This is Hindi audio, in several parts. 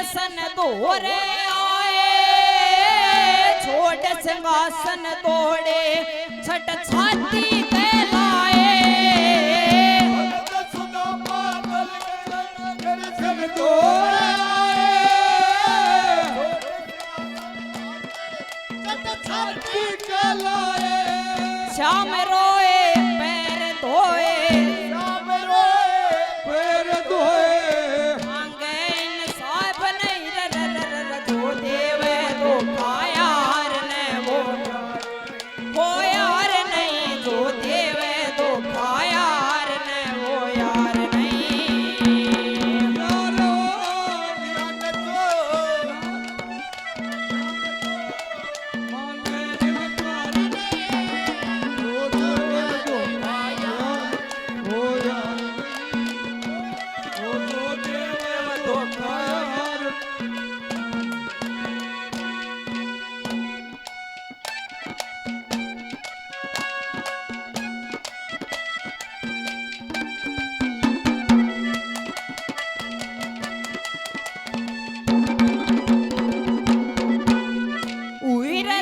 दर्शन दोरे आए, छोड़ सिंहासन तोड़े, छठ छाती कहलाए। श्याम रोए पैर धोए, श्याम रोए पैर धोए, मांगे इंसाफ नहीं जो देवे तो यार ने वो यार नहीं, जो देवे तो यार ने वो यार नहीं।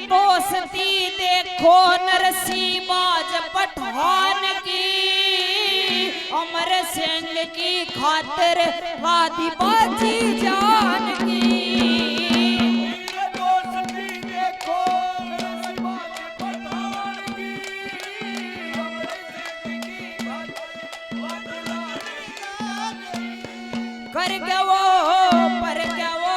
दोस्ती देखो नरसी बाज पठान की, अमर सिंह की खातिर गादी बाजी जान की। दोस्ती देखो नरसी बाज पठान की, अमर सिंह की खातिर गादी जान की। कर गया वो पर गया वो,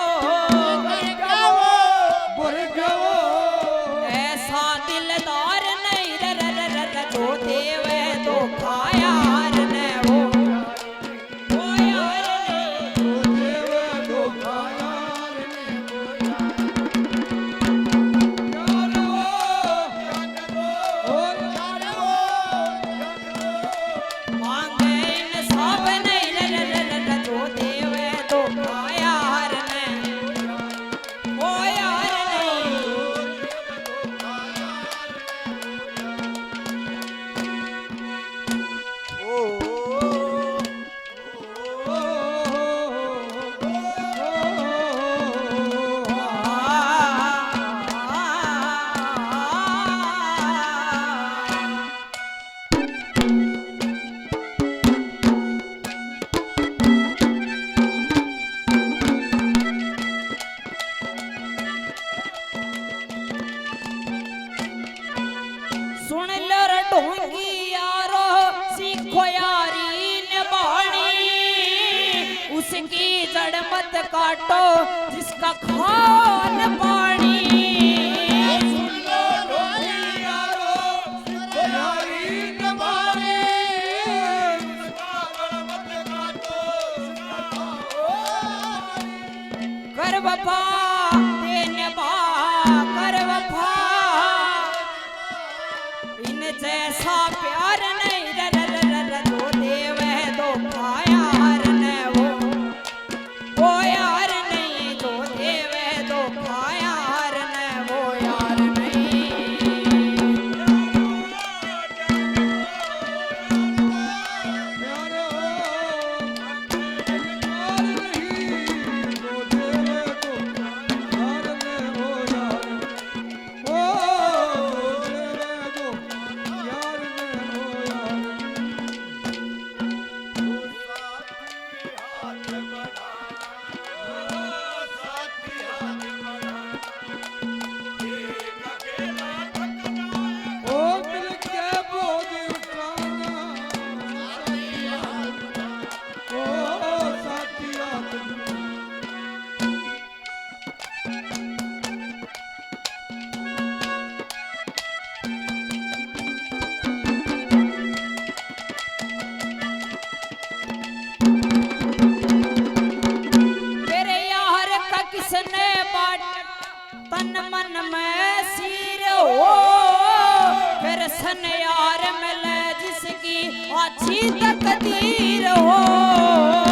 सुन लो ढोंगी यारो सीखो यारी निभानी, उसकी जड़ मत काटो जिसका खान पानी। सुन लो ढोंगी यारो सीखो यारी निभानी, उसका जड़ मत काटो जिसका खान पानी। कर वफा दे निभा कर वफा, जैसा प्यार नहीं जो देवे तो यार ने वो यार नहीं, जो देवे तो यार ने वो यार नहीं। तन मन में सिर हो, फिर सन यार मिले जिसकी अच्छी तकदीर हो।